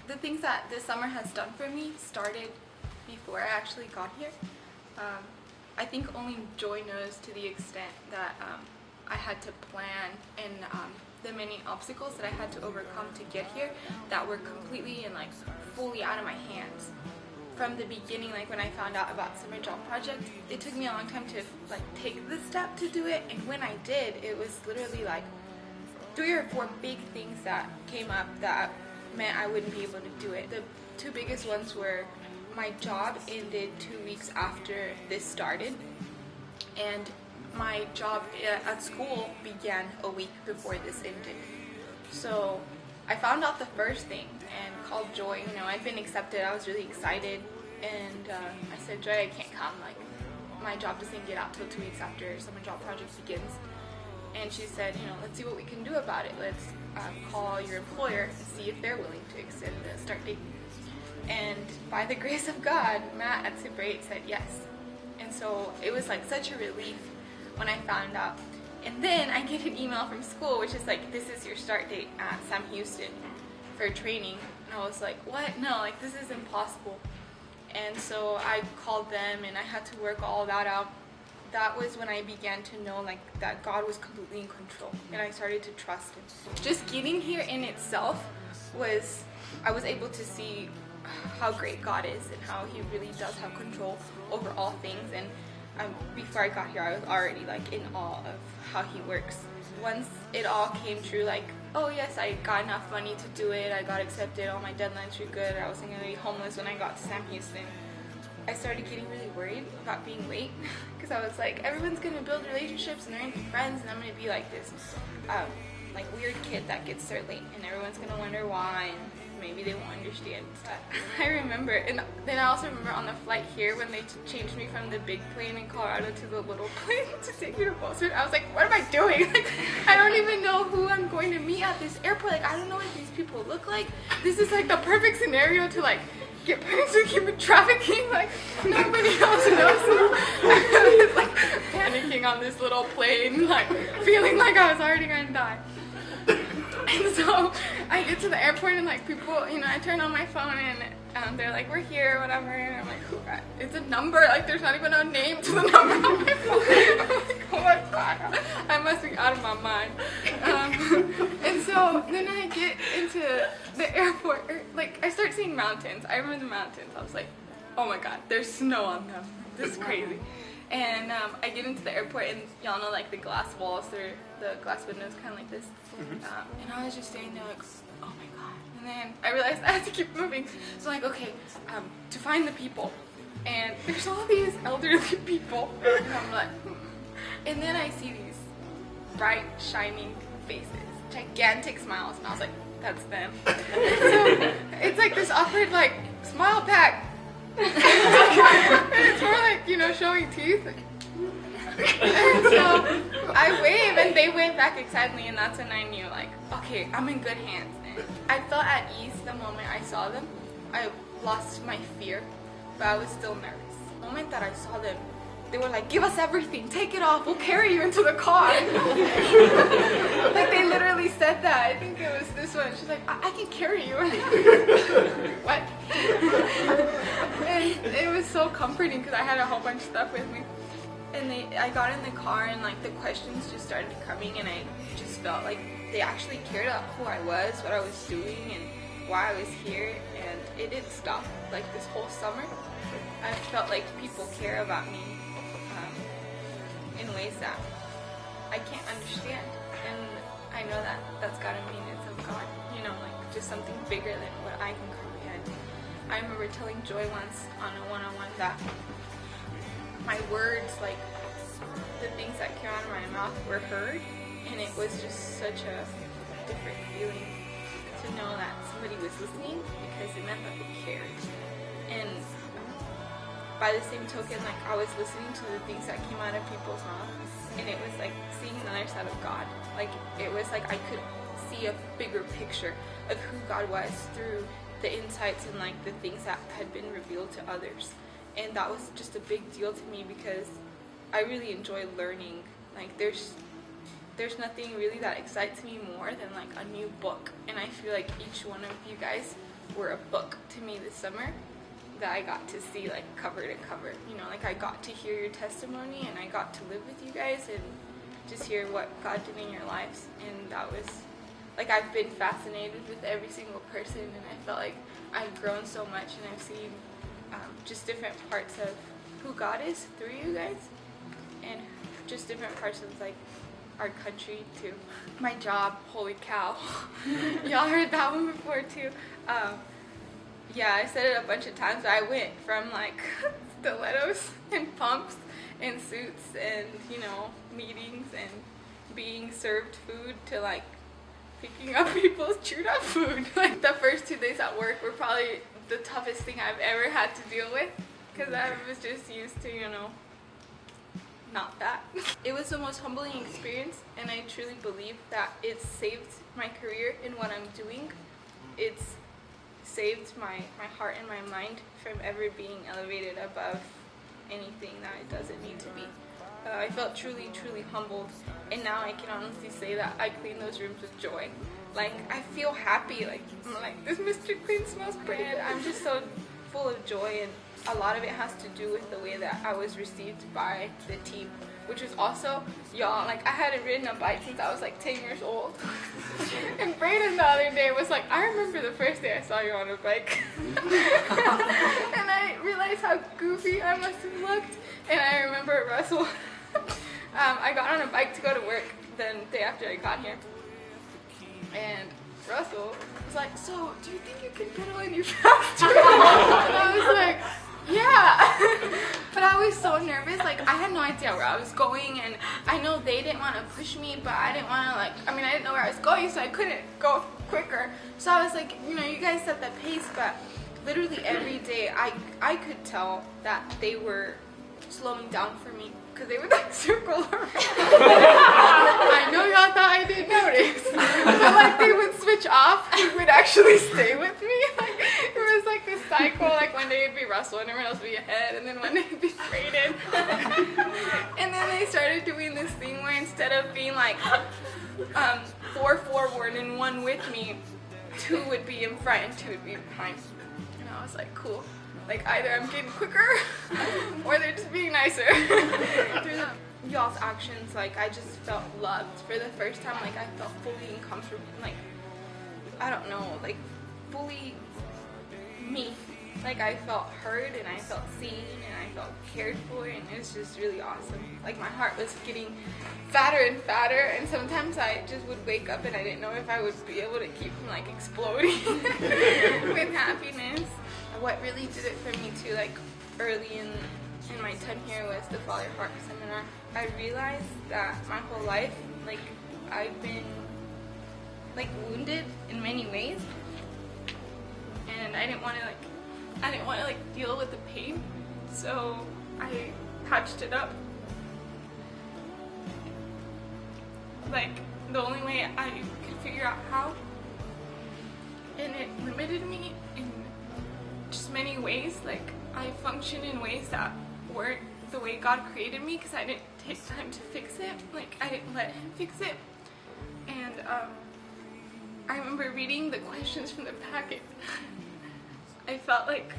the things that this summer has done for me started before I actually got here. I think only Joy knows to the extent that I had to plan and the many obstacles that I had to overcome to get here that were completely and like fully out of my hands. From the beginning, like when I found out about Summer Job Project, it took me a long time to like take the step to do it, and when I did, it was literally like 3 or 4 big things that came up that meant I wouldn't be able to do it. The 2 biggest ones were my job ended 2 weeks after this started, and my job at school began a week before this ended. So I found out the first thing and called Joy. You know, I'd been accepted. I was really excited, and I said, Joy, I can't come. Like, my job doesn't get out till 2 weeks after Summer Job Project begins. And she said, you know, let's see what we can do about it. Let's call your employer and see if they're willing to extend the start date. And by the grace of God, Matt at Super 8 said yes. And so it was like such a relief when I found out. And then I get an email from school, which is like, this is your start date at Sam Houston for training. And I was like, what? No, like this is impossible. And so I called them and I had to work all that out. That was when I began to know like that God was completely in control, and I started to trust Him. Just getting here in itself was, I was able to see how great God is and how He really does have control over all things. And before I got here, I was already like in awe of how He works. Once it all came true, like, oh yes, I got enough money to do it, I got accepted, all my deadlines were good, I wasn't gonna be homeless when I got to Sam Houston, I started getting really worried about being late, because I was like, everyone's going to build relationships and they're going to be friends, and I'm going to be like this like weird kid that gets there late, and everyone's going to wonder why, and maybe they won't understand. I remember, and then I also remember on the flight here when they changed me from the big plane in Colorado to the little plane to take me to Bozeman. I was like, what am I doing? Like, I don't even know who I'm going to meet at this airport. Like, I don't know what these people look like. This is like the perfect scenario to like get put into human trafficking, like nobody else knows. I was like panicking on this little plane, like feeling like I was already gonna die. And so I get to the airport and like people, you know, I turn on my phone and they're like, we're here, whatever, and I'm like, it's a number, like there's not even a name to the number on my phone. I'm like, oh my God, I must be out of my mind. And so then I get into the airport, like I start seeing mountains. I remember the mountains. I was like, oh my God, there's snow on them. This is crazy. And I get into the airport, and y'all know like the glass walls, they're the glass windows kind of like this. And I was just standing there like, oh my God. And then I realized I had to keep moving. So I'm like, okay, to find the people. And there's all these elderly people. And I'm like, And then I see these bright, shining faces, gigantic smiles. And I was like, that's them. So it's like this awkward, like, smile back. It's more like, you know, showing teeth. And so I wave and they wave back excitedly, and that's when I knew, like, okay, I'm in good hands. And I felt at ease the moment I saw them. I lost my fear, but I was still nervous. The moment that I saw them, they were like, give us everything, take it off, we'll carry you into the car. Like, they literally said that. I think it was this one. She's like, I can carry you. What? And it was so comforting because I had a whole bunch of stuff with me. And I got in the car, and like the questions just started coming, and I just felt like they actually cared about who I was, what I was doing, and why I was here. And it didn't stop. Like this whole summer, I felt like people care about me in ways that I can't understand. And I know that that's gotta mean it's of God, you know, like just something bigger than what I can comprehend. I remember telling Joy once on a one-on-one that my words, like the things that came out of my mouth, were heard, and it was just such a different feeling to know that somebody was listening, because it meant that they cared. And by the same token, like I was listening to the things that came out of people's mouths, and it was like seeing another side of God. Like it was like I could see a bigger picture of who God was through the insights and like the things that had been revealed to others. And that was just a big deal to me, because I really enjoy learning. Like there's nothing really that excites me more than like a new book. And I feel like each one of you guys were a book to me this summer that I got to see like cover to cover. You know, like I got to hear your testimony and I got to live with you guys and just hear what God did in your lives. And that was, like, I've been fascinated with every single person, and I felt like I've grown so much, and I've seen just different parts of who God is through you guys, and just different parts of like our country too. My job, holy cow. Y'all heard that one before too. Yeah, I said it a bunch of times, but I went from like stilettos and pumps and suits and, you know, meetings and being served food to like picking up people's chewed up food. Like the first 2 days at work were probably the toughest thing I've ever had to deal with, because I was just used to, you know, not that. It was the most humbling experience, and I truly believe that it saved my career in what I'm doing. It's saved my heart and my mind from ever being elevated above anything that it doesn't need to be. I felt truly humbled, and now I can honestly say that I clean those rooms with joy. Like, I feel happy, like, I'm like, this Mr. Clean smells bread. I'm just so full of joy, and a lot of it has to do with the way that I was received by the team, which was also, y'all, like, I hadn't ridden a bike since I was like 10 years old. And Brayden the other day was like, I remember the first day I saw you on a bike. And I realized how goofy I must have looked. And I remember Russell, I got on a bike to go to work the day after I got here. And Russell was like, so do you think you can pedal any faster? And I was like, yeah. But I was so nervous, like I had no idea where I was going, and I know they didn't want to push me, but I didn't want to, like, I mean, I didn't know where I was going, so I couldn't go quicker. So I was like, you know, you guys set the pace, but literally every day I could tell that they were slowing down for me, because they would like circle around. I know y'all thought I didn't notice, but like they would switch off and would actually stay with me. Like, it was like this cycle, like one day it'd be Russell and everyone else would be ahead, and then one day it'd be Brayden. And then they started doing this thing where instead of being like 4 forward and 1 with me, 2 would be in front and 2 would be behind. And I was like, cool. Like, either I'm getting quicker or they're just being nicer. Through y'all's actions, like, I just felt loved for the first time. Like, I felt fully comfortable, like, I don't know, like, fully me. Like, I felt heard and I felt seen and I felt cared for, and it was just really awesome. Like, my heart was getting fatter and fatter, and sometimes I just would wake up and I didn't know if I would be able to keep from, like, exploding with happiness. What really did it for me too, like early in my time here, was the Father Heart Seminar. I realized that my whole life, like, I've been like wounded in many ways, and I didn't want to deal with the pain, so I patched it up. Like, the only way I could figure out how, and it limited me in just many ways. Like, I function in ways that weren't the way God created me, because I didn't take time to fix it. Like, I didn't let Him fix it. And I remember reading the questions from the packet. I felt like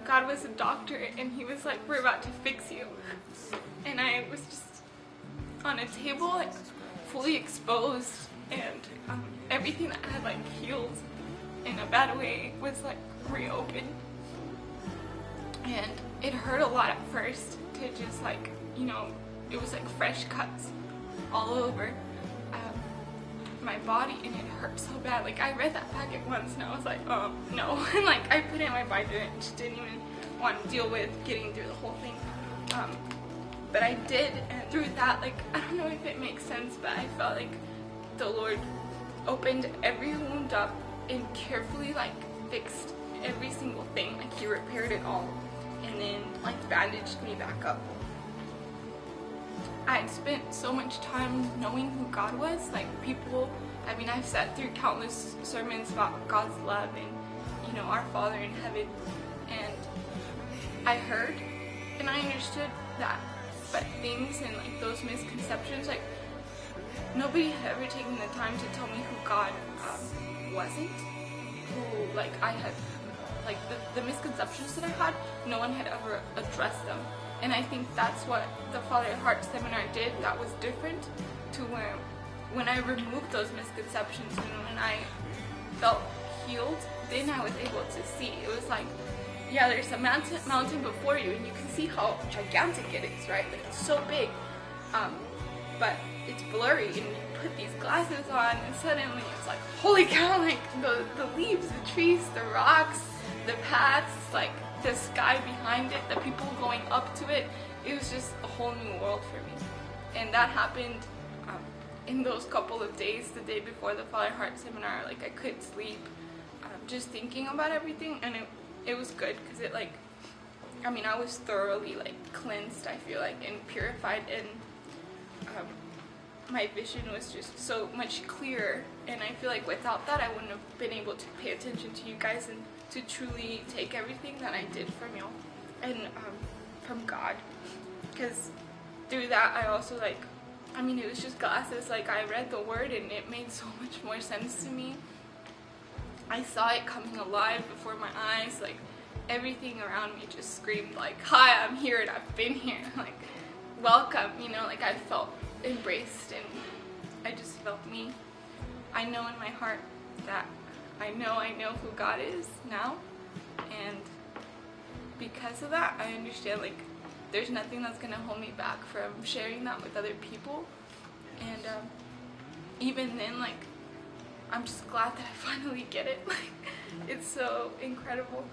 God was a doctor and He was like, we're about to fix you. And I was just on a table, like, fully exposed, and everything that had like healed in a bad way was like reopened. And it hurt a lot at first to just, like, you know, it was like fresh cuts all over my body, and it hurt so bad. Like, I read that packet once and I was like, oh no. And like, I put it in my binder and just didn't even want to deal with getting through the whole thing. But I did, and through that, like, I don't know if it makes sense, but I felt like the Lord opened every wound up and carefully, like, fixed every single thing. Like, He repaired it all, and then, like, bandaged me back up. I had spent so much time knowing who God was. Like, people, I mean, I've sat through countless sermons about God's love and, you know, our Father in heaven, and I heard and I understood that, but things and, like, those misconceptions, like, nobody had ever taken the time to tell me who God wasn't. who, like, I had, like, the misconceptions that I had, no one had ever addressed them. And I think that's what the Father Heart Seminar did that was different to when I removed those misconceptions and when I felt healed, then I was able to see. It was like, yeah, there's a mountain before you, and you can see how gigantic it is, right? Like, it's so big, but it's blurry, and you put these glasses on, and suddenly it's like, holy cow, like, the leaves, the trees, the rocks, the paths, like, the sky behind it, the people going up to it, it was just a whole new world for me. And that happened in those couple of days, the day before the Father Heart Seminar. Like, I couldn't sleep, just thinking about everything, and it was good, because it, like, I mean, I was thoroughly, like, cleansed, I feel like, and purified, and my vision was just so much clearer, and I feel like without that I wouldn't have been able to pay attention to you guys and to truly take everything that I did from you and from God, because through that I also, like, I mean, it was just glasses, like, I read the word and it made so much more sense to me. I saw it coming alive before my eyes, like, everything around me just screamed, like, hi, I'm here and I've been here, like, welcome, you know, like, I felt embraced, and I just felt me. I know in my heart that I know who God is now, and because of that, I understand, like, there's nothing that's gonna hold me back from sharing that with other people, and even then, like, I'm just glad that I finally get it. Like, it's so incredible.